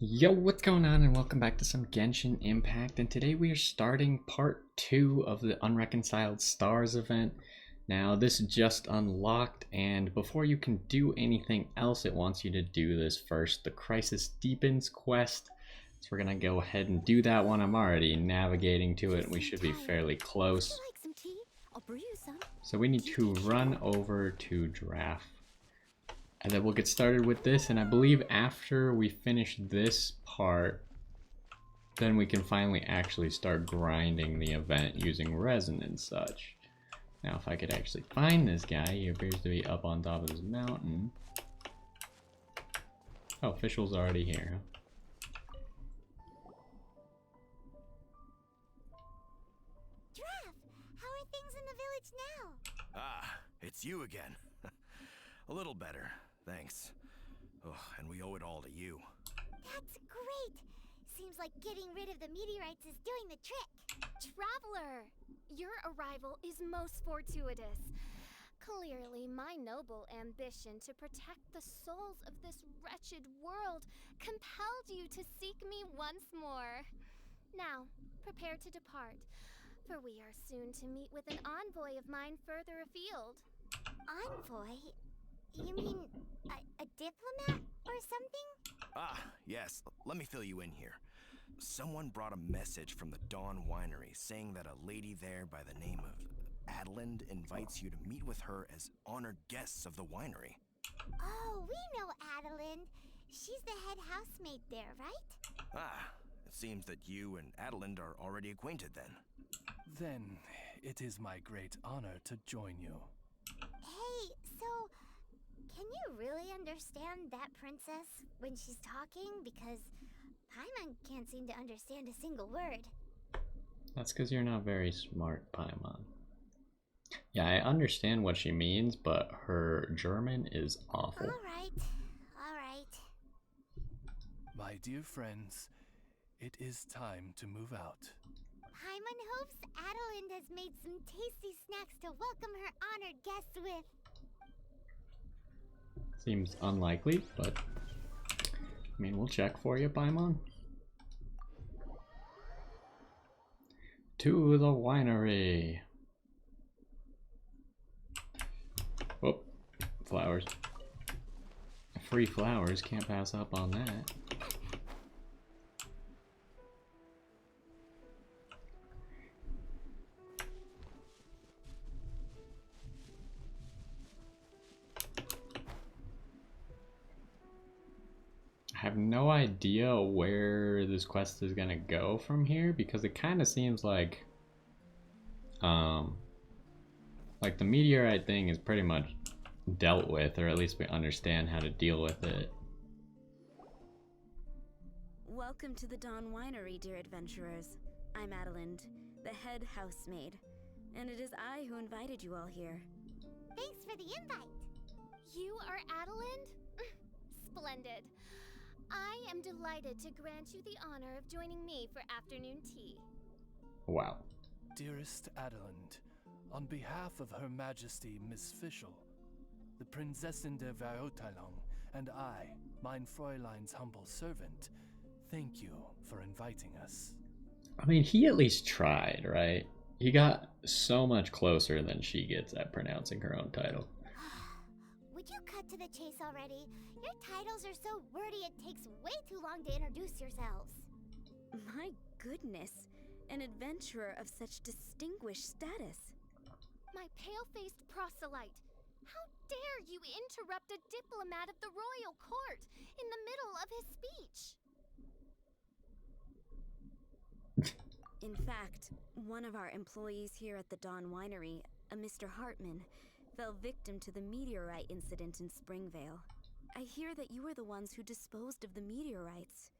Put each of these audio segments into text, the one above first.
Yo, what's going on, and welcome back to some Genshin Impact. And today we are starting part 2 of the Unreconciled Stars event. Now, this just unlocked, and before you can do anything else, it wants you to do this first, the Crisis Deepens quest. So we're gonna go ahead and do that one. I'm already navigating to it, and we should be fairly close. So we need to run over to Draft. And then we'll get started with this, and I believe after we finish this part, then we can finally actually start grinding the event using resin and such. Now if I could actually find this guy, he appears to be up on top of this mountain. Oh, official's already here, huh? Draff, how are things in the village now? Ah, it's you again. A little better. Thanks. Oh, and we owe it all to you. That's great! Seems like getting rid of the meteorites is doing the trick. Traveler, your arrival is most fortuitous. Clearly, my noble ambition to protect the souls of this wretched world compelled you to seek me once more. Now, prepare to depart, for we are soon to meet with an envoy of mine further afield. Envoy? You mean a diplomat or something? Ah, yes. Let me fill you in here. Someone brought a message from the Dawn Winery saying that a lady there by the name of Adelind invites you to meet with her as honored guests of the winery. Oh, we know Adelind. She's the head housemaid there, right? Ah, it seems that you and Adelind are already acquainted then. Then it is my great honor to join you. Hey, so can you really understand that princess when she's talking? Because Paimon can't seem to understand a single word. That's because you're not very smart, Paimon. Yeah, I understand what she means, but her German is awful. Alright, alright. My dear friends, it is time to move out. Paimon hopes Adelind has made some tasty snacks to welcome her honored guests with. Seems unlikely, but I mean, we'll check for you, Paimon. To the winery. Oh, flowers. Free flowers, can't pass up on that. I have no idea where this quest is gonna go from here, because it kind of seems like the meteorite thing is pretty much dealt with, or at least we understand how to deal with it. Welcome to the Dawn Winery, dear adventurers. I'm Adelind, the head housemaid, and it is I who invited you all here. Thanks for the invite. You are Adelind? Splendid. I am delighted to grant you the honor of joining me for afternoon tea. Wow. Dearest Adelind, on behalf of Her Majesty Miss Fischl, the Prinzessin der Verurteilung, and I, mein Fräulein's humble servant, thank you for inviting us. I mean, he at least tried, right? He got so much closer than she gets at pronouncing her own title. Would you cut to the chase already? Your titles are so wordy it takes way too long to introduce yourselves. My goodness, an adventurer of such distinguished status. My pale-faced proselyte. How dare you interrupt a diplomat of the royal court in the middle of his speech? In fact, one of our employees here at the Dawn Winery, a Mr. Hartman, fell victim to the meteorite incident in Springvale. I hear that you were the ones who disposed of the meteorites.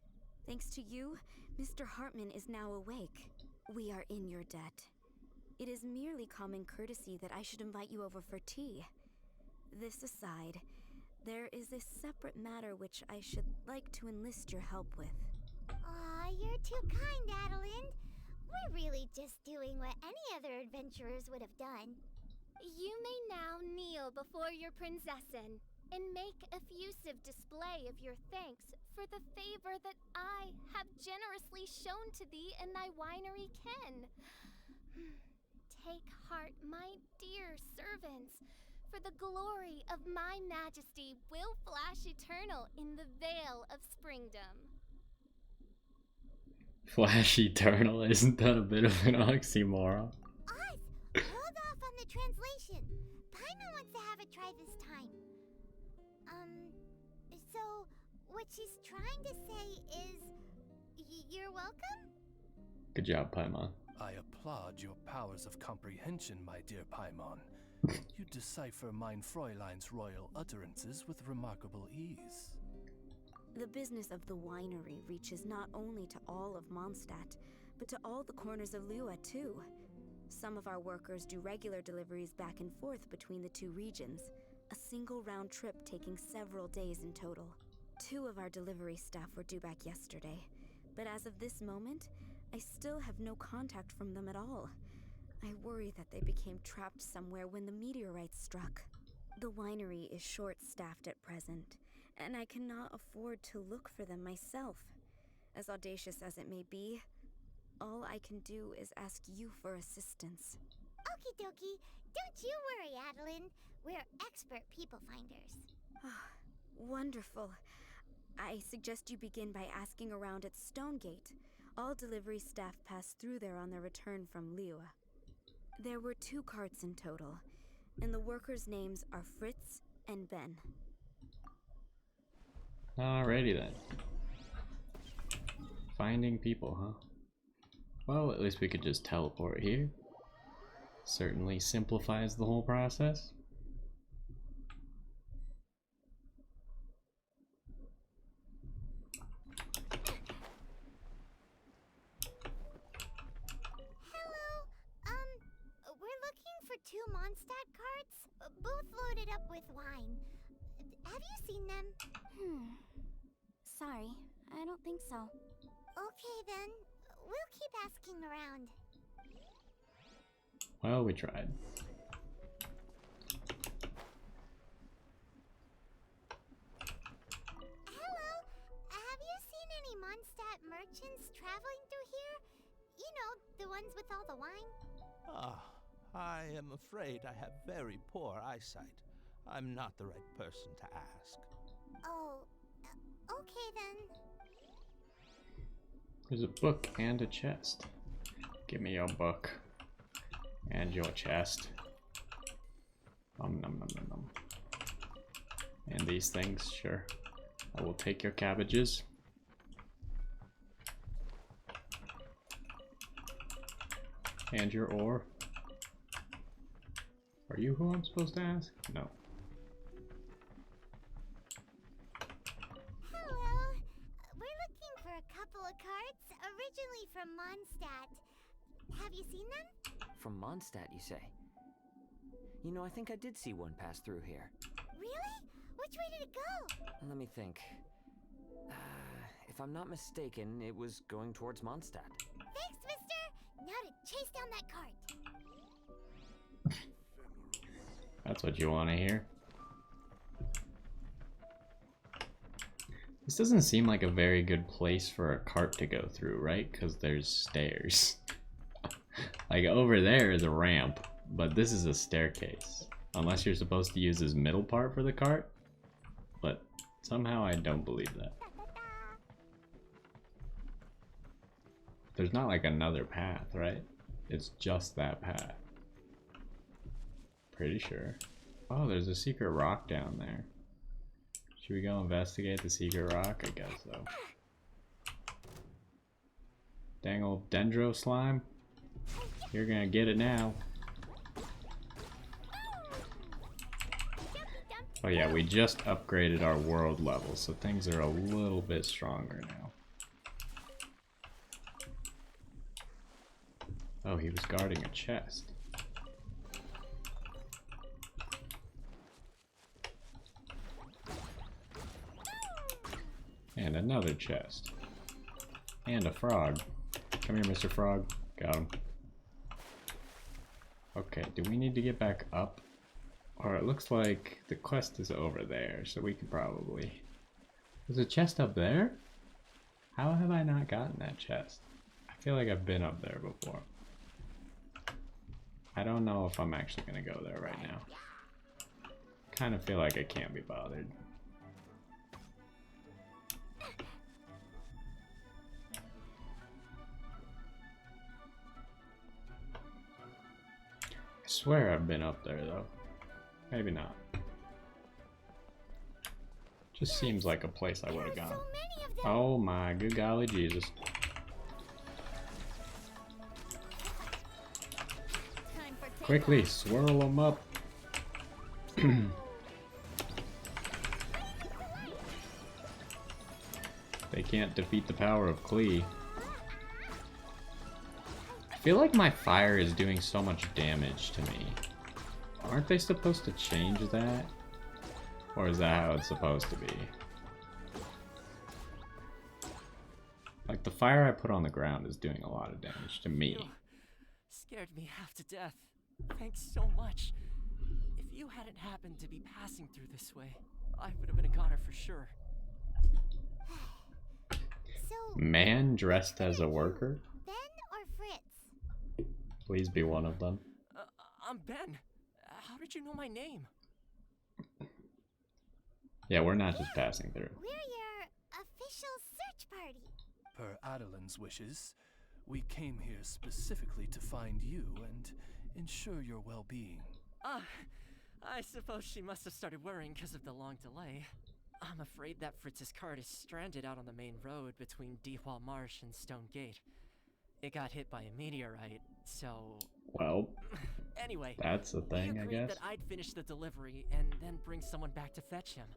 Thanks to you, Mr. Hartman is now awake. We are in your debt. It is merely common courtesy that I should invite you over for tea. This aside, there is a separate matter which I should like to enlist your help with. Aw, you're too kind, Adelind. We're really just doing what any other adventurers would have done. You may now kneel before your Prinzessin and make effusive display of your thanks for the favor that I have generously shown to thee in thy winery ken. Take heart, my dear servants, for the glory of my majesty will flash eternal in the vale of springdom. Flash Eternal, isn't that a bit of an oxymoron? Oz, hold off on the translation. Paimon wants to have a try this time. So what she's trying to say is, you're welcome? Good job, Paimon. I applaud your powers of comprehension, my dear Paimon. You decipher mein Fräulein's royal utterances with remarkable ease. The business of the winery reaches not only to all of Mondstadt, but to all the corners of Lua too. Some of our workers do regular deliveries back and forth between the two regions, a single round trip taking several days in total. 2 of our delivery staff were due back yesterday, but as of this moment, I still have no contact from them at all. I worry that they became trapped somewhere when the meteorite struck. The winery is short-staffed at present, and I cannot afford to look for them myself. As audacious as it may be, all I can do is ask you for assistance. Okie dokie. Don't you worry, Adeline. We're expert people finders. Wonderful. I suggest you begin by asking around at Stonegate. All delivery staff pass through there on their return from Liyue. There were 2 carts in total, and the workers' names are Fritz and Ben. Alrighty then. Finding people, huh? Well, at least we could just teleport here. Certainly simplifies the whole process. We're looking for 2 Mondstadt carts, both loaded up with wine. Have you seen them? Sorry, I don't think so. Okay then, we'll keep asking around. Well, we tried. Hello, have you seen any Mondstadt merchants traveling through here? You know, the ones with all the wine? I am afraid I have very poor eyesight. I'm not the right person to ask. Oh, okay then. There's a book and a chest. Give me your book. And your chest. Nom nom nom nom nom. And these things, sure. I will take your cabbages. And your ore. Are you who I'm supposed to ask? No. Hello, we're looking for a couple of carts, originally from Mondstadt. Have you seen them? From Mondstadt, you say? You know, I think I did see one pass through here. Really? Which way did it go? Let me think. If I'm not mistaken, it was going towards Mondstadt. Thanks, mister! Now to chase down that cart. That's what you want to hear. This doesn't seem like a very good place for a cart to go through, right? Because there's stairs. Like over there is a ramp, but this is a staircase. Unless you're supposed to use this middle part for the cart. But somehow I don't believe that. There's not like another path, right? It's just that path. Pretty sure. Oh, there's a secret rock down there. Should we go investigate the secret rock? I guess so. Dang old dendro slime. You're gonna get it now. Oh yeah, we just upgraded our world level, so things are a little bit stronger now. Oh, he was guarding a chest. And another chest. And a frog. Come here, Mr. Frog. Got him. Okay, do we need to get back up? Or it looks like the quest is over there, so we can probably... There's a chest up there? How have I not gotten that chest? I feel like I've been up there before. I don't know if I'm actually gonna go there right now. Kind of feel like I can't be bothered. I swear I've been up there though. Maybe not. Just seems like a place I would have gone. Oh my good golly Jesus. Quickly, swirl them up. They can't defeat the power of Klee. I feel like my fire is doing so much damage to me. Aren't they supposed to change that? Or is that how it's supposed to be? Like, the fire I put on the ground is doing a lot of damage to me. You scared me half to death. Thanks so much. If you hadn't happened to be passing through this way, I would have been a goner for sure. So, Man dressed as a worker? Ben or Fritz? Please be one of them. I'm Ben. How did you know my name? Yeah, we're not just passing through. We're your official search party. Per Adelin's wishes, we came here specifically to find you and ensure your well-being. I suppose she must have started worrying because of the long delay. I'm afraid that Fritz's cart is stranded out on the main road between Dehua Marsh and Stone Gate. It got hit by a meteorite, so... Well, anyway, that's a thing, I guess. that I'd finish the delivery and then bring someone back to fetch him.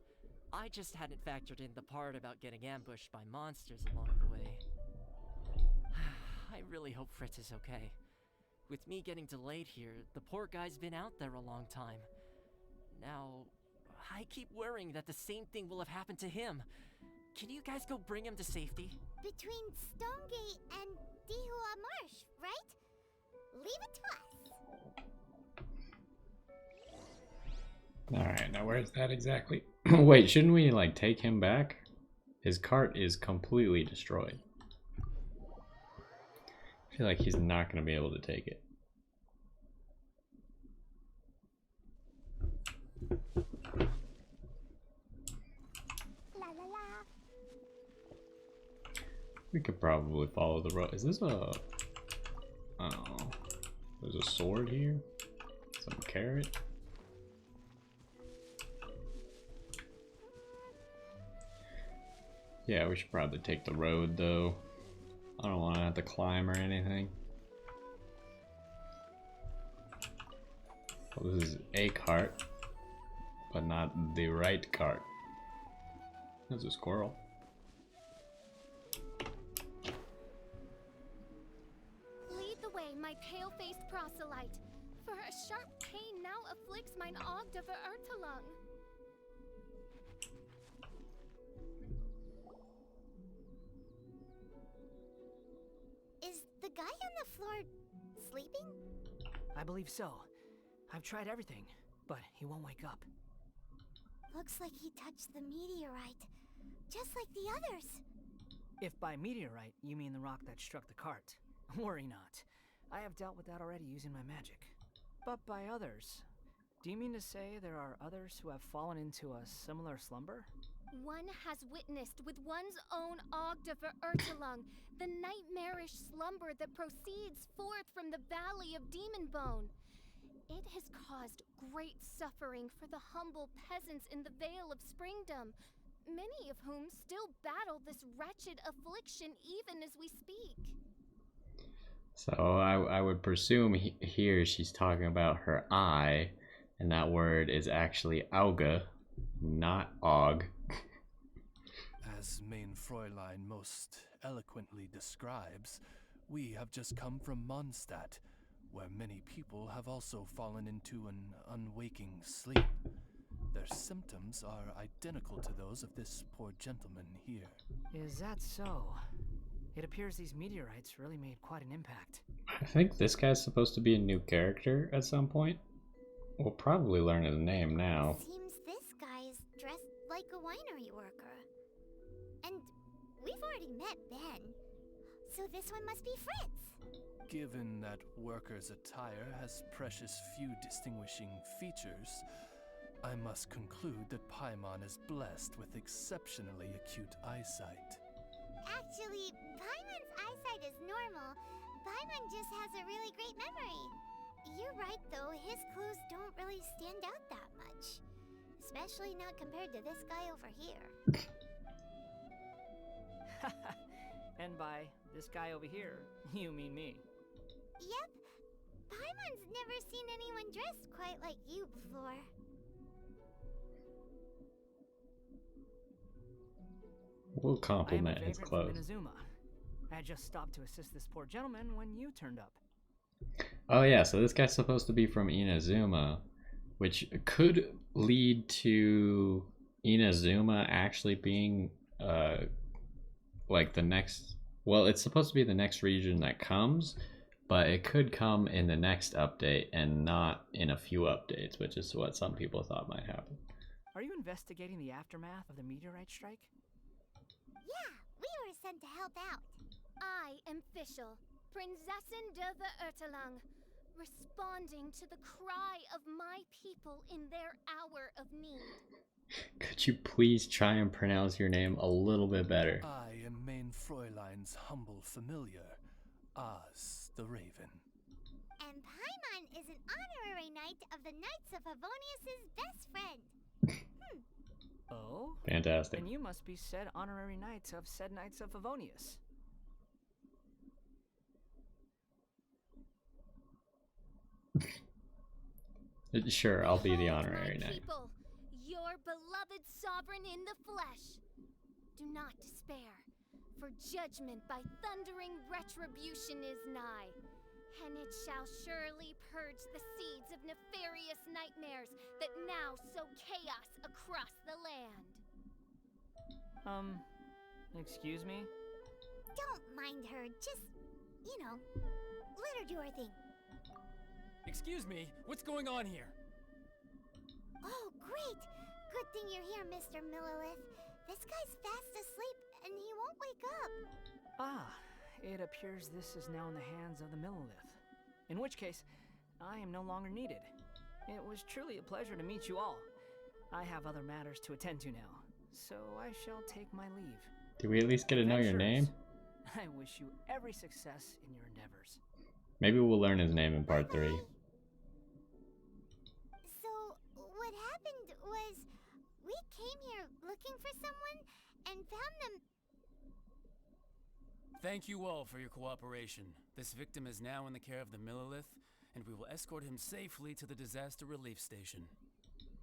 I just hadn't factored in the part about getting ambushed by monsters along the way. I really hope Fritz is okay. With me getting delayed here, the poor guy's been out there a long time. Now, I keep worrying that the same thing will have happened to him. Can you guys go bring him to safety? Between Stonegate and Dehua Marsh, right? Leave it to us. Alright, now where's that exactly? Wait, shouldn't we, like, take him back? His cart is completely destroyed. I feel like he's not going to be able to take it. La la la. We could probably follow the road. Is this a... Oh. There's a sword here? Some carrot? Yeah, we should probably take the road, though. I don't want to have to climb or anything. Well, this is a cart, but not the right cart. There's a squirrel. Lead the way, my pale-faced proselyte, for a sharp pain now afflicts mine Ogde Verurtelung. Is the guy on the floor sleeping? I believe so. I've tried everything, but he won't wake up. Looks like he touched the meteorite, just like the others. If by meteorite you mean the rock that struck the cart, worry not. I have dealt with that already using my magic. But by others, do you mean to say there are others who have fallen into a similar slumber? One has witnessed with one's own Ogde Verurtelung the nightmarish slumber that proceeds forth from the Valley of Demon Bone. It has caused great suffering for the humble peasants in the Vale of Springdom, many of whom still battle this wretched affliction even as we speak. So I would presume here she's talking about her eye, and that word is actually Auge, not Og. As Main Fräulein most eloquently describes, we have just come from Mondstadt, where many people have also fallen into an unwaking sleep. Their symptoms are identical to those of this poor gentleman here. Is that so? It appears these meteorites really made quite an impact. I think this guy's supposed to be a new character at some point. We'll probably learn his name now. Seems this guy is dressed like a winery worker. And we've already already met Ben. So this one must be Fritz. Given that worker's attire has precious few distinguishing features, I must conclude that Paimon is blessed with exceptionally acute eyesight. Actually, Paimon's eyesight is normal. Paimon just has a really great memory. You're right though, his clues don't really stand out that much. Especially not compared to this guy over here. And by this guy over here, you mean me. Yep. Paimon's never seen anyone dressed quite like you before. We'll compliment I am a his vagrant clothes. from Inazuma. I had just stopped to assist this poor gentleman when you turned up. Oh yeah, so this guy's supposed to be from Inazuma, which could lead to Inazuma actually being like the next, well, it's supposed to be the next region that comes, but it could come in the next update and not in a few updates, which is what some people thought might happen. Are you investigating the aftermath of the meteorite strike? Yeah, we were sent to help out. I am Fischl, Prinzessin de the Ertelang, responding to the cry of my people in their hour of need. Could you please try and pronounce your name a little bit better? I am Main Fräulein's humble familiar, Oz the Raven. And Paimon is an honorary knight of the Knights of Favonius' best friend. Oh? Fantastic. Then you must be said honorary knight of said Knights of Favonius. Sure, I'll be the Behold honorary my knight. people, your beloved sovereign in the flesh. Do not despair, for judgment by thundering retribution is nigh, and it shall surely purge the seeds of nefarious nightmares that now sow chaos across the land. Excuse me? Don't mind her, just, let her do her thing. Excuse me, what's going on here? Oh, great! Good thing you're here, Mr. Millilith. This guy's fast asleep, and he won't wake up. Ah, it appears this is now in the hands of the Millilith. In which case, I am no longer needed. It was truly a pleasure to meet you all. I have other matters to attend to now, so I shall take my leave. Do we at least get to know your name? I wish you every success in your endeavors. Maybe we'll learn his name in part 3. So, what happened was, we came here looking for someone, and found them. Thank you all for your cooperation. This victim is now in the care of the Millilith, and we will escort him safely to the disaster relief station.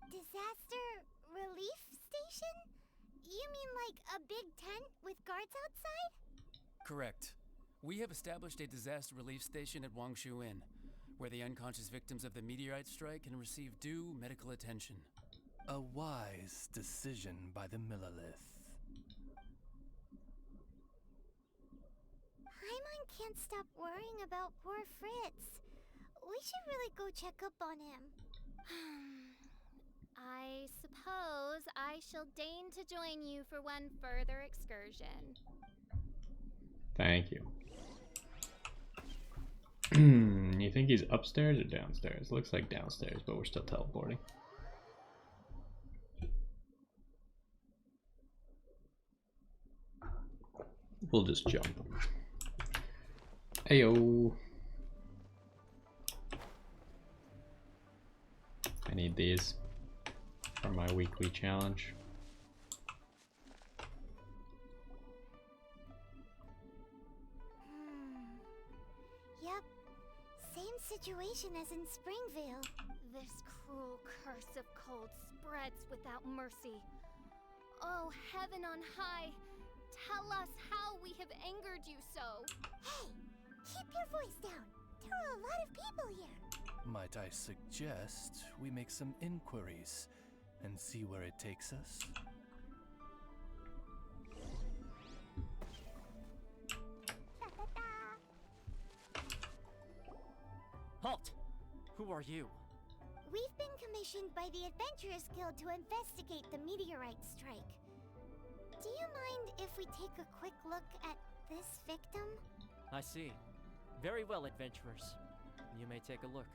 Disaster relief station? You mean like a big tent with guards outside? Correct. We have established a disaster relief station at Wangshu Inn, where the unconscious victims of the meteorite strike can receive due medical attention. A wise decision by the Millilith. Paimon can't stop worrying about poor Fritz. We should really go check up on him. I suppose I shall deign to join you for one further excursion. Thank you. You think he's upstairs or downstairs? Looks like downstairs, but we're still teleporting. We'll just jump. Heyo. I need these for my weekly challenge. Yep. Same situation as in Springvale. This cruel curse of cold spreads without mercy. Oh, heaven on high, tell us how we have angered you so. Hey, keep your voice down. There are a lot of people here. Might I suggest we make some inquiries and see where it takes us? Halt! Who are you? We've been commissioned by the Adventurers Guild to investigate the meteorite strike. Do you mind if we take a quick look at this victim? I see. Very well, adventurers. You may take a look.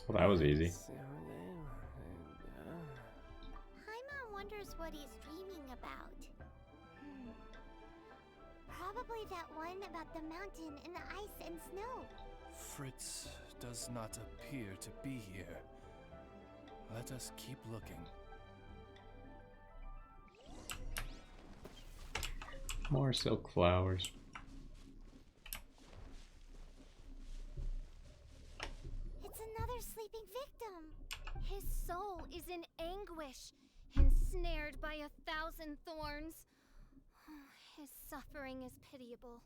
Well, that was easy. Paimon wonders what he's dreaming about. Probably that one about the mountain and the ice and snow. Fritz does not appear to be here. Let us keep looking. More silk flowers. It's another sleeping victim. His soul is in anguish, ensnared by 1,000 thorns. His suffering is pitiable.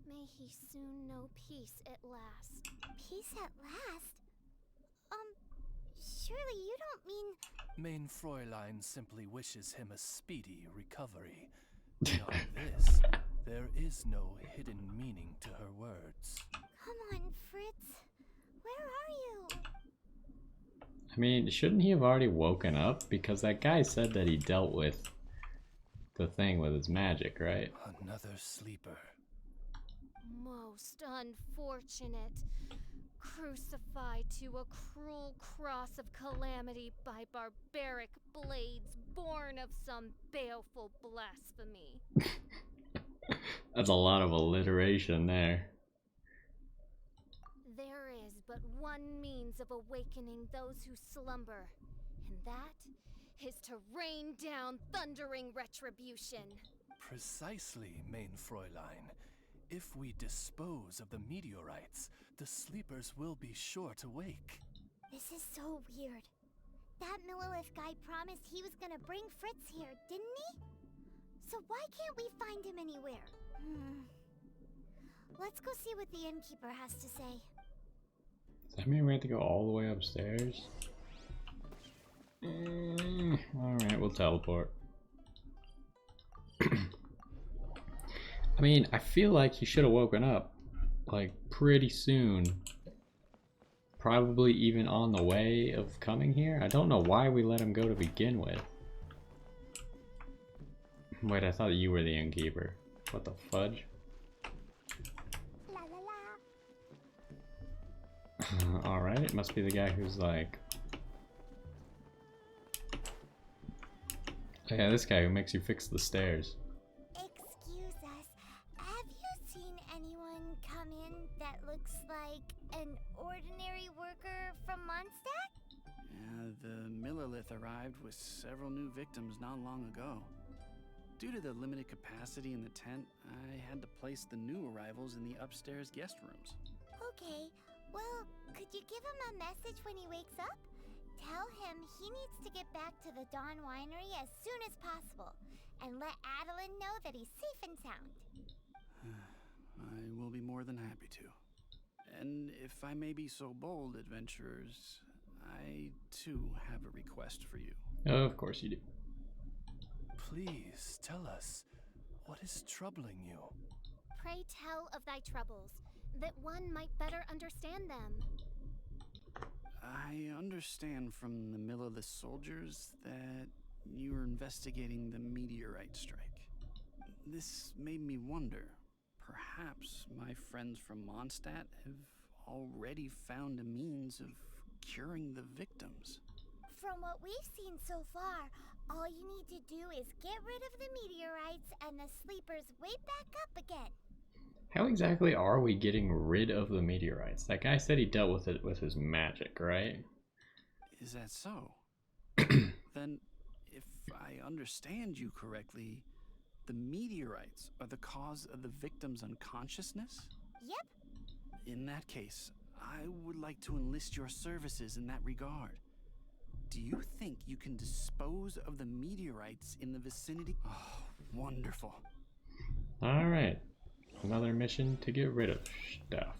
May he soon know peace at last. Peace at last? Surely you don't mean... Main Fräulein simply wishes him a speedy recovery. Beyond this, there is no hidden meaning to her words. Come on, Fritz. Where are you? I mean, shouldn't he have already woken up? Because that guy said that he dealt with the thing with his magic, right? Another sleeper. Most unfortunate. Crucified to a cruel cross of calamity by barbaric blades born of some baleful blasphemy. That's a lot of alliteration there. There is but one means of awakening those who slumber, and that is to rain down thundering retribution. Precisely, Main Fräulein. If we dispose of the meteorites, the sleepers will be sure to wake. This is so weird. That Millilith guy promised he was gonna bring Fritz here, didn't he? So why can't we find him anywhere? Let's go see what the innkeeper has to say. Does that mean we have to go all the way upstairs? Alright, we'll teleport. I mean, I feel like he should have woken up, like, pretty soon. Probably even on the way of coming here. I don't know why we let him go to begin with. Wait, I thought you were the innkeeper. What the fudge? La la la. Alright, it must be the guy who's like... Oh yeah, this guy who makes you fix the stairs. Excuse us. Have you seen anyone come in that looks like an ordinary worker from Mondstadt? The Millilith arrived with several new victims not long ago. Due to the limited capacity in the tent, I had to place the new arrivals in the upstairs guest rooms. Okay, well, could you give him a message when he wakes up? Tell him he needs to get back to the Dawn Winery as soon as possible, and let Adeline know that he's safe and sound. I will be more than happy to. And if I may be so bold, adventurers, I too have a request for you. Of course you do. Please tell us, what is troubling you? Pray tell of thy troubles, that one might better understand them. I understand from the Millilith soldiers that you are investigating the meteorite strike. This made me wonder, perhaps my friends from Mondstadt have already found a means of curing the victims. From what we've seen so far, all you need to do is get rid of the meteorites and the sleepers way back up again. How exactly are we getting rid of the meteorites? That guy said he dealt with it with his magic, right? Is that so? Then, if I understand you correctly, the meteorites are the cause of the victim's unconsciousness? Yep. In that case, I would like to enlist your services in that regard. Do you think you can dispose of the meteorites in the vicinity? Oh, wonderful. Alright. Another mission to get rid of stuff.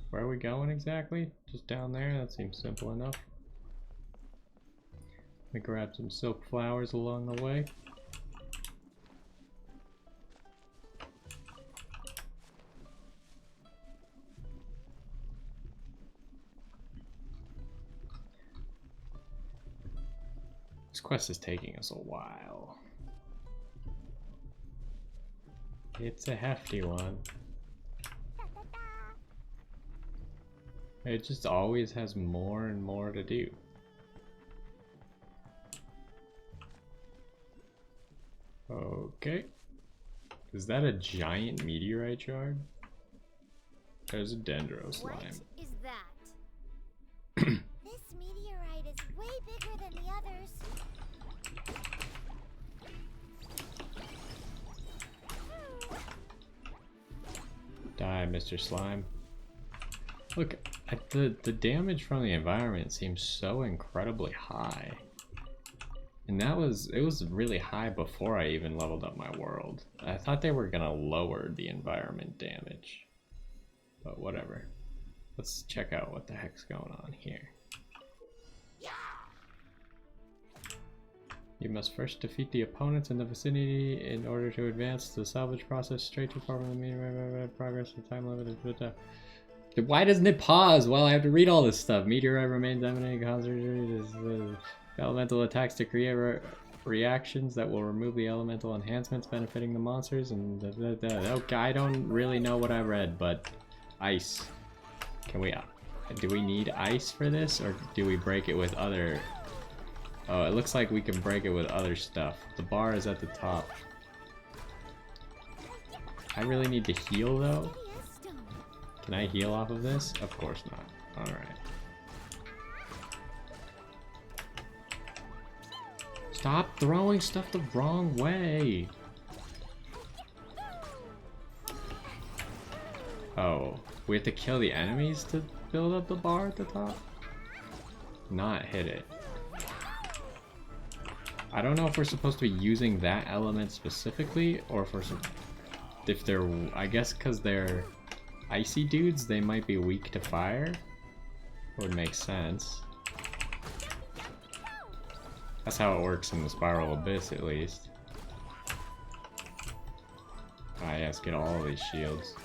Where are we going exactly? Just down there? That seems simple enough. Let me grab some silk flowers along the way. This quest is taking us a while. It's a hefty one. It just always has more and more to do. Okay. Is that a giant meteorite shard? There's a dendro slime. What is that? This meteorite is way bigger than the others. Die, Mr. Slime. Look, the damage from the environment seems so incredibly high. And it was really high before I even leveled up my world. I thought they were gonna lower the environment damage. But whatever. Let's check out what the heck's going on here. You must first defeat the opponents in the vicinity in order to advance the salvage process straight to form the meteorite progress. The time limit is... Why doesn't it pause while I have to read all this stuff? Meteorite remains emanating concentrated. Elemental attacks to create reactions that will remove the elemental enhancements benefiting the monsters. And okay, I don't really know what I read, but ice. Can we? Do we need ice for this, or do we break it with other? Oh, it looks like we can break it with other stuff. The bar is at the top. I really need to heal though. Can I heal off of this? Of course not. All right. Stop throwing stuff the wrong way. Oh, we have to kill the enemies to build up the bar at the top? Not hit it. I don't know if we're supposed to be using that element specifically, or if they're, I guess because they're icy dudes, they might be weak to fire. Would make sense. That's how it works in the Spiral Abyss, at least. Ah, yes, get all of these shields.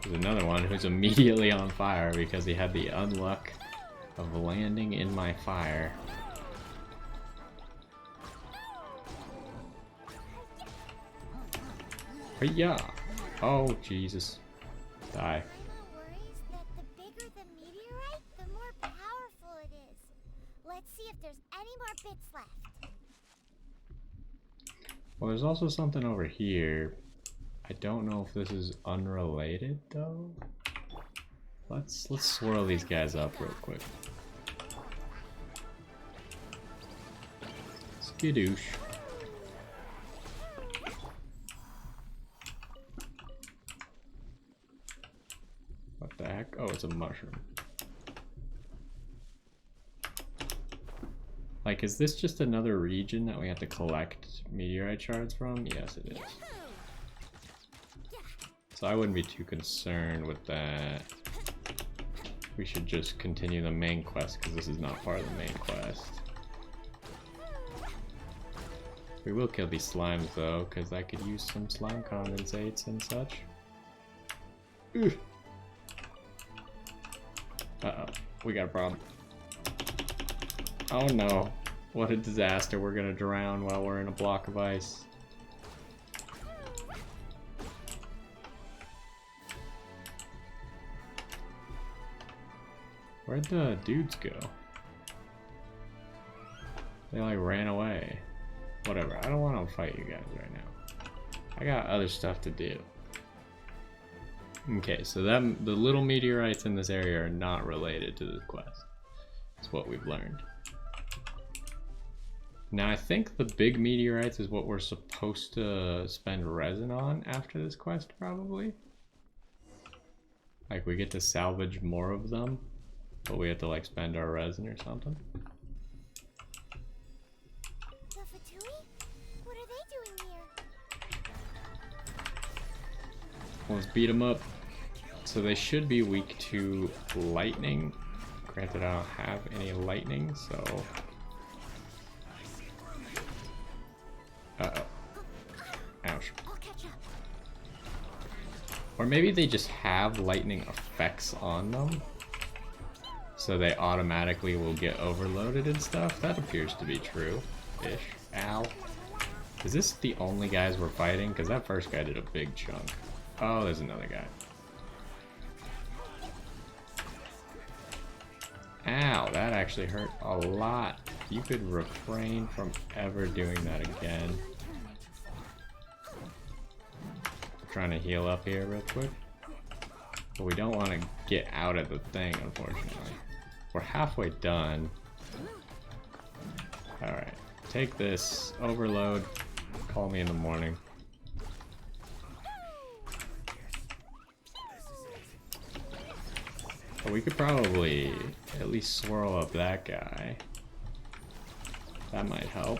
There's another one who's immediately on fire because he had the unluck of landing in my fire. Yeah. Oh, Jesus. Die. Let's see if there's any more bits left. Well, there's also something over here. I don't know if this is unrelated though. Let's swirl these guys up real quick. Skidoosh. What the heck? Oh, it's a mushroom. Like, is this just another region that we have to collect meteorite shards from? Yes, it is. So I wouldn't be too concerned with that. We should just continue the main quest, because this is not part of the main quest. We will kill these slimes, though, because I could use some slime condensates and such. Ugh. Uh-oh, we got a problem. Oh no, what a disaster. We're gonna drown while we're in a block of ice. Where'd the dudes go? They like ran away. Whatever, I don't want to fight you guys right now. I got other stuff to do. Okay, so the little meteorites in this area are not related to this quest. That's what we've learned. Now I think the big meteorites is what we're supposed to spend resin on after this quest, probably. Like we get to salvage more of them, but we have to like spend our resin or something. What are they doing here? Let's beat them up. So they should be weak to lightning. Granted, I don't have any lightning, so... Uh-oh. Ouch. Or maybe they just have lightning effects on them, so they automatically will get overloaded and stuff. That appears to be true-ish. Ow. Is this the only guys we're fighting? Because that first guy did a big chunk. Oh, there's another guy. Ow, that actually hurt a lot. You could refrain from ever doing that again. Trying to heal up here real quick. But we don't want to get out of the thing, unfortunately. We're halfway done. Alright, take this. Overload. Call me in the morning. But we could probably at least swirl up that guy. That might help.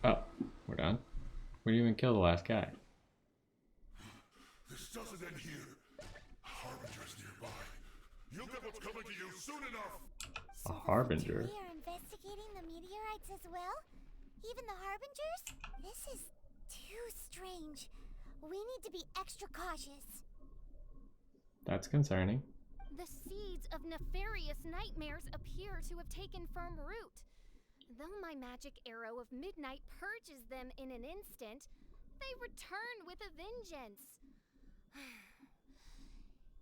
Oh, we're done. We didn't even kill the last guy. This doesn't end here. Harbinger's nearby. You'll get what's coming to you soon enough. A Harbinger? We are investigating the meteorites as well? Even the Harbingers? This is too strange. We need to be extra cautious. That's concerning. The seeds of nefarious nightmares appear to have taken firm root. Though my magic arrow of midnight purges them in an instant, they return with a vengeance.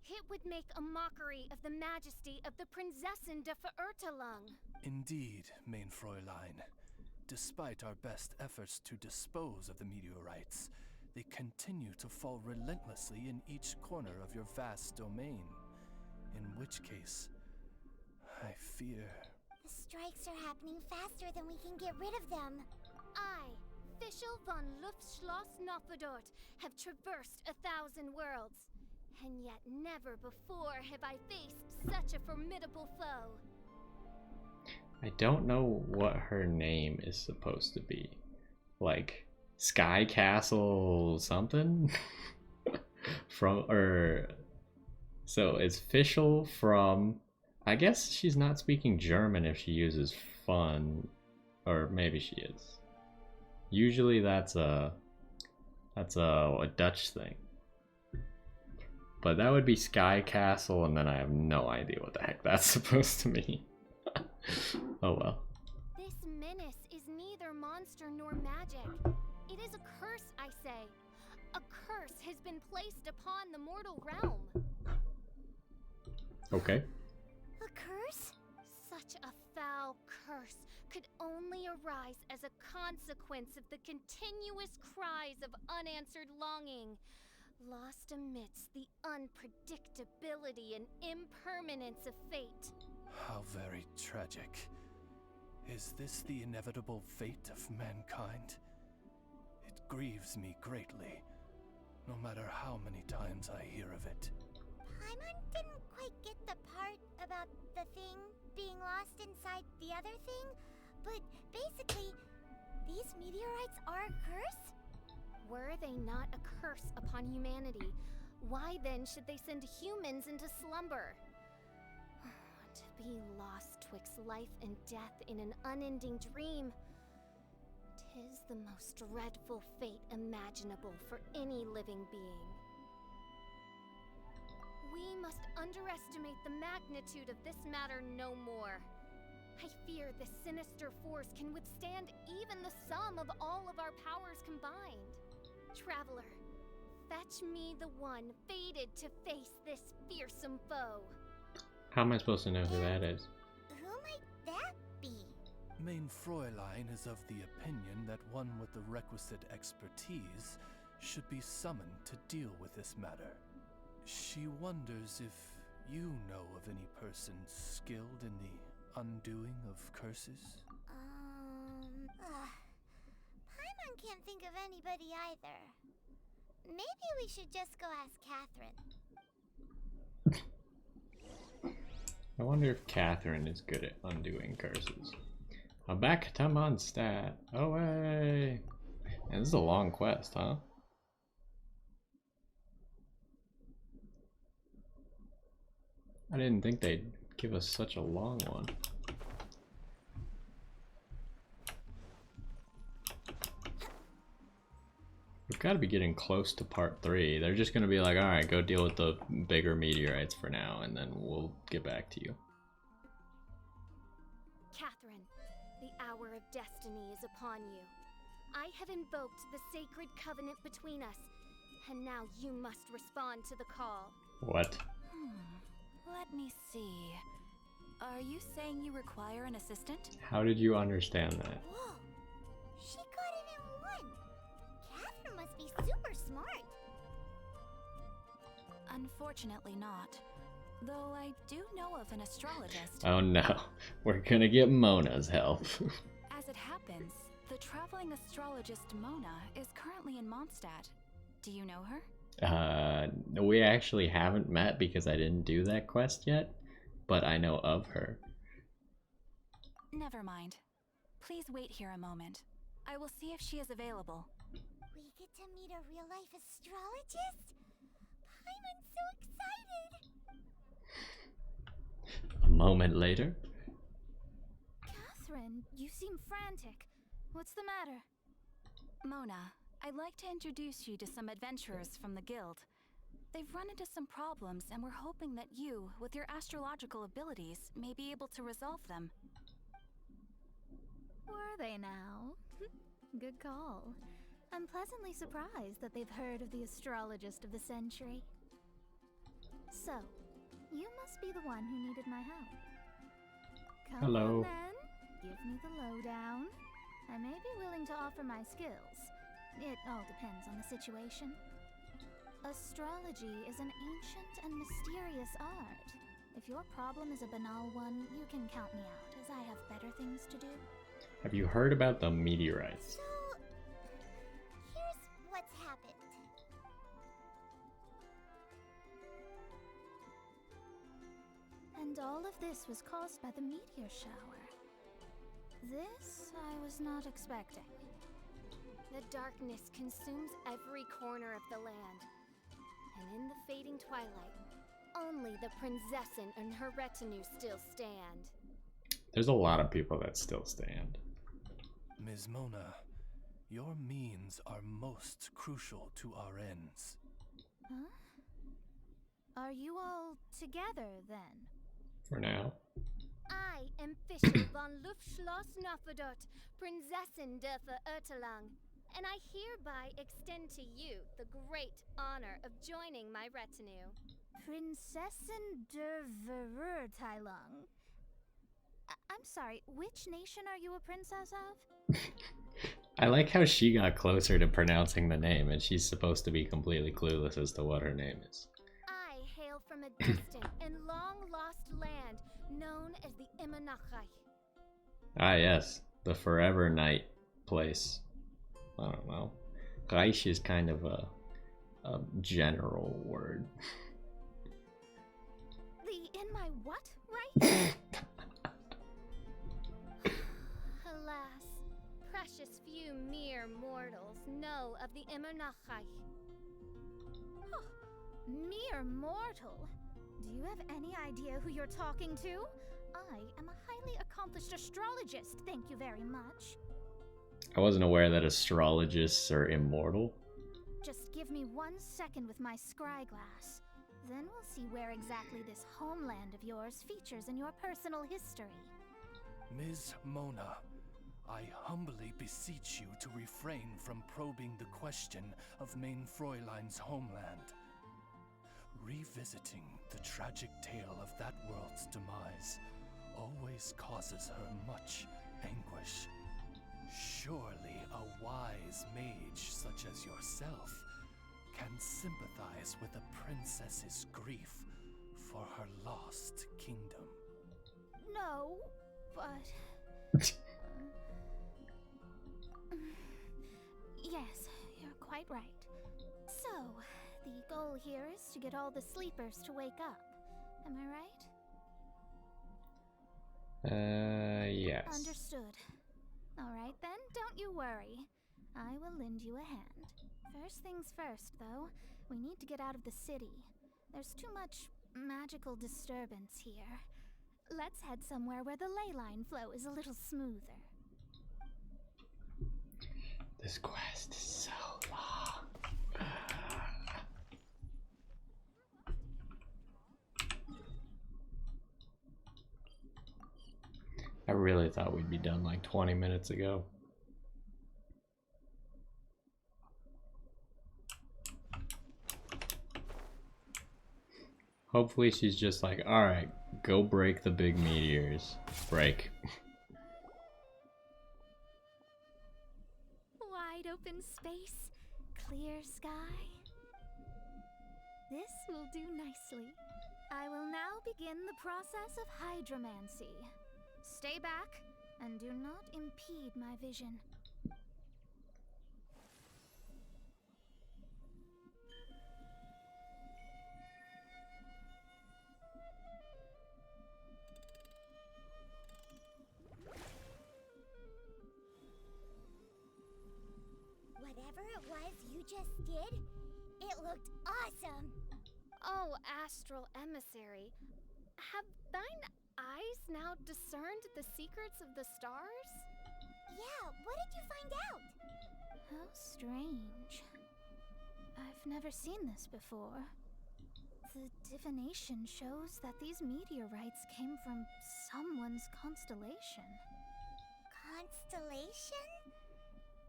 It would make a mockery of the majesty of the Prinzessin de Verurtelung. Indeed, main Fräulein. Despite our best efforts to dispose of the meteorites, they continue to fall relentlessly in each corner of your vast domain. In which case, I fear... The strikes are happening faster than we can get rid of them. I, Fischl von Luftschloss Nofedort, have traversed 1,000 worlds. And yet never before have I faced such a formidable foe. I don't know what her name is supposed to be. Like, Sky Castle something? So it's Fischl from... I guess she's not speaking German if she uses fun. Or maybe she is. Usually that's a Dutch thing. But that would be Sky Castle, and then I have no idea what the heck that's supposed to mean. Oh well. This menace is neither monster nor magic. It is a curse, I say. A curse has been placed upon the mortal realm. Okay. A curse? Such a foul curse could only arise as a consequence of the continuous cries of unanswered longing, lost amidst the unpredictability and impermanence of fate. How very tragic. Is this the inevitable fate of mankind? It grieves me greatly, no matter how many times I hear of it. Paimon didn't quite get the part about the thing being lost inside the other thing, but basically, these meteorites are a curse? Were they not a curse upon humanity, why then should they send humans into slumber? To be lost twixt life and death in an unending dream, 'tis the most dreadful fate imaginable for any living being. We must underestimate the magnitude of this matter no more. I fear this sinister force can withstand even the sum of all of our powers combined. Traveler, fetch me the one fated to face this fearsome foe. How am I supposed to know who that is? Who might that be? Main Fräulein is of the opinion that one with the requisite expertise should be summoned to deal with this matter. She wonders if you know of any person skilled in the undoing of curses? Paimon can't think of anybody either. Maybe we should just go ask Catherine. I wonder if Catherine is good at undoing curses. I'm back to Mondstadt. Away! Man, this is a long quest, huh? I didn't think they'd give us such a long one. We've got to be getting close to part 3. They're just going to be like, alright, go deal with the bigger meteorites for now, and then we'll get back to you. Catherine, The hour of destiny is upon you. I have invoked the sacred covenant between us, and now you must respond to the call. What? Let me see. Are you saying you require an assistant? How did you understand that? Whoa! She got it in one! Catherine must be super smart! Unfortunately not. Though I do know of an astrologist. Oh no, we're gonna get Mona's help. As it happens, the traveling astrologist Mona is currently in Mondstadt. Do you know her? We actually haven't met because I didn't do that quest yet, but I know of her. Never mind. Please wait here a moment. I will see if she is available. We get to meet a real-life astrologist? Paimon's so excited! A moment later. Catherine, you seem frantic. What's the matter? Mona, I'd like to introduce you to some adventurers from the guild. They've run into some problems and we're hoping that you, with your astrological abilities, may be able to resolve them. Were they now? Good call. I'm pleasantly surprised that they've heard of the astrologist of the century. So, you must be the one who needed my help. Come Hello. on then, give me the lowdown. I may be willing to offer my skills. It all depends on the situation. Astrology is an ancient and mysterious art. If your problem is a banal one, you can count me out, as I have better things to do. Have you heard about the meteorites? So, here's what's happened. And all of this was caused by the meteor shower. This I was not expecting. The darkness consumes every corner of the land. And in the fading twilight, only the Prinzessin and her retinue still stand. There's a lot of people that still stand. Ms. Mona, your means are most crucial to our ends. Huh? Are you all together then? For now. I am Fischer von Luftschloss Nofedot, Prinzessin der Verurteilung, and I hereby extend to you the great honor of joining my retinue. Prinzessin der Verurteilung? I'm sorry, which nation are you a princess of? I like how she got closer to pronouncing the name and she's supposed to be completely clueless as to what her name is. I hail from a distant and long-lost land known as the Imanachai. Ah yes, the Forever Night place. I don't know. Reich is kind of a general word. The in my what, right? Alas, precious few mere mortals know of the Imanachai. Oh, mere mortal? Do you have any idea who you're talking to? I am a highly accomplished astrologist, thank you very much. I wasn't aware that astrologists are immortal. Just give me 1 second with my scry glass. Then we'll see where exactly this homeland of yours features in your personal history. Ms. Mona, I humbly beseech you to refrain from probing the question of Main Fräulein's homeland. Revisiting the tragic tale of that world's demise always causes her much anguish. Surely a wise mage such as yourself can sympathize with a princess's grief for her lost kingdom. No, but... yes, you're quite right. So, the goal here is to get all the sleepers to wake up. Am I right? Yes. Understood. Alright then, don't you worry. I will lend you a hand. First things first, though, we need to get out of the city. There's too much magical disturbance here. Let's head somewhere where the ley line flow is a little smoother. This quest is so long. I really thought we'd be done like 20 minutes ago. Hopefully she's just like, alright, go break the big meteors. Break. Wide open space, clear sky. This will do nicely. I will now begin the process of hydromancy. Stay back and do not impede my vision. Whatever it was you just did, it looked awesome! Oh, astral emissary, have thine eyes now discerned the secrets of the stars? Yeah, what did you find out? How strange. I've never seen this before. The divination shows that these meteorites came from someone's constellation. Constellation?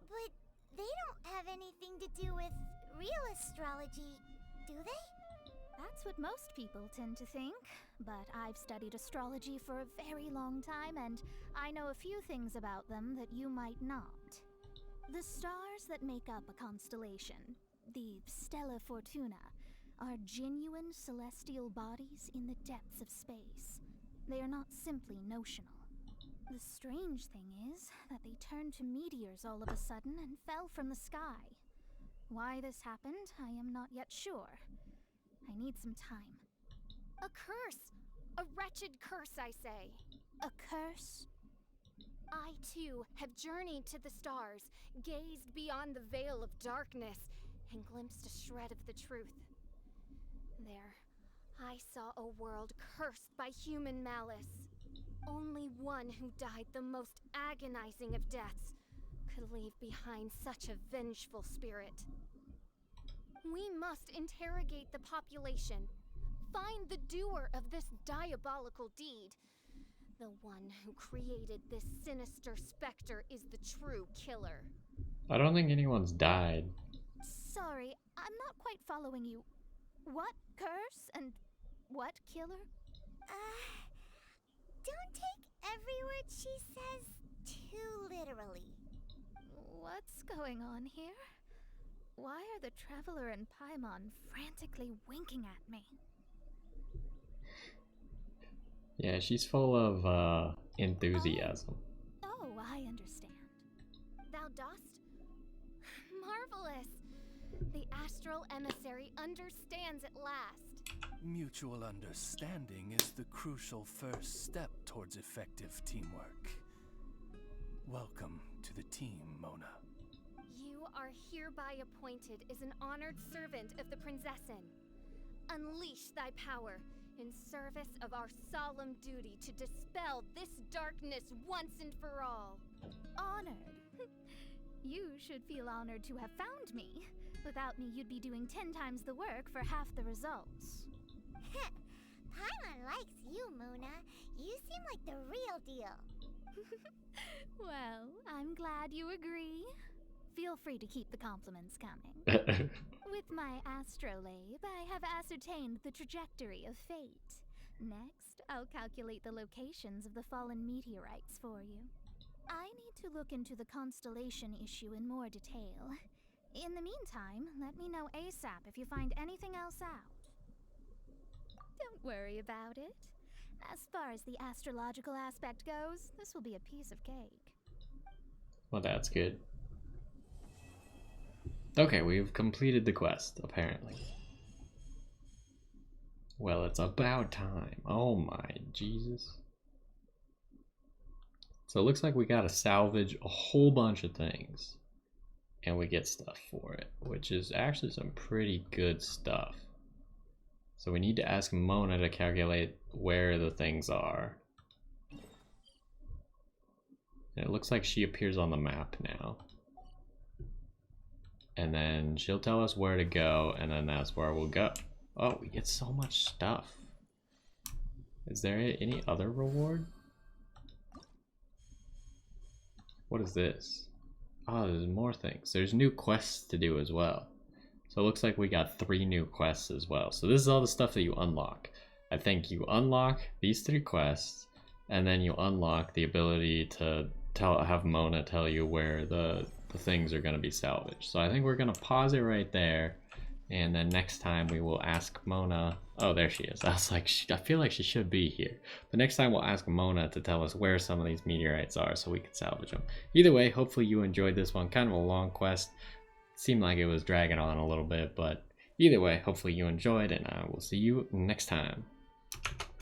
But they don't have anything to do with real astrology, do they? That's what most people tend to think, but I've studied astrology for a very long time, and I know a few things about them that you might not. The stars that make up a constellation, the Stella Fortuna, are genuine celestial bodies in the depths of space. They are not simply notional. The strange thing is that they turned to meteors all of a sudden and fell from the sky. Why this happened, I am not yet sure. I need some time. A curse! A wretched curse, I say. A curse? I, too, have journeyed to the stars, gazed beyond the veil of darkness, and glimpsed a shred of the truth. There, I saw a world cursed by human malice. Only one who died the most agonizing of deaths could leave behind such a vengeful spirit. We must interrogate the population, find the doer of this diabolical deed. The one who created this sinister specter is the true killer. I don't think anyone's died. Sorry, I'm not quite following you. What curse and what killer? Don't take every word she says too literally. What's going on here? Why are the Traveler and Paimon frantically winking at me? Yeah, she's full of enthusiasm. Oh, I understand. Thou dost? Marvelous! The astral emissary understands at last. Mutual understanding is the crucial first step towards effective teamwork. Welcome to the team, Mona. You are hereby appointed as an honored servant of the Prinzessin. Unleash thy power in service of our solemn duty to dispel this darkness once and for all. Honored? You should feel honored to have found me. Without me, you'd be doing 10 times the work for half the results. Paimon likes you, Mona. You seem like the real deal. Well, I'm glad you agree. Feel free to keep the compliments coming. With my astrolabe, I have ascertained the trajectory of fate. Next, I'll calculate the locations of the fallen meteorites for you. I need to look into the constellation issue in more detail. In the meantime, let me know ASAP if you find anything else out. Don't worry about it. As far as the astrological aspect goes, this will be a piece of cake. Well, that's good. Okay, we've completed the quest, apparently. Well, it's about time. Oh my Jesus. So it looks like we gotta salvage a whole bunch of things. And we get stuff for it, which is actually some pretty good stuff. So we need to ask Mona to calculate where the things are. And it looks like she appears on the map now. And then she'll tell us where to go, and then that's where we'll go. Oh, we get so much stuff. Is there any other reward? What is this? Oh, there's more things. There's new quests to do as well. So it looks like we got 3 new quests as well. So this is all the stuff that you unlock. I think you unlock these 3 quests, and then you unlock the ability to have Mona tell you where the things are going to be salvaged. So I think we're going to pause it right there, and then next time we will ask Mona. Oh, there she is. I was like, I feel like she should be here. But next time we'll ask Mona to tell us where some of these meteorites are so we can salvage them. Either way, hopefully you enjoyed this one. Kind of a long quest. Seemed like it was dragging on a little bit, but either way, hopefully you enjoyed, and I will see you next time.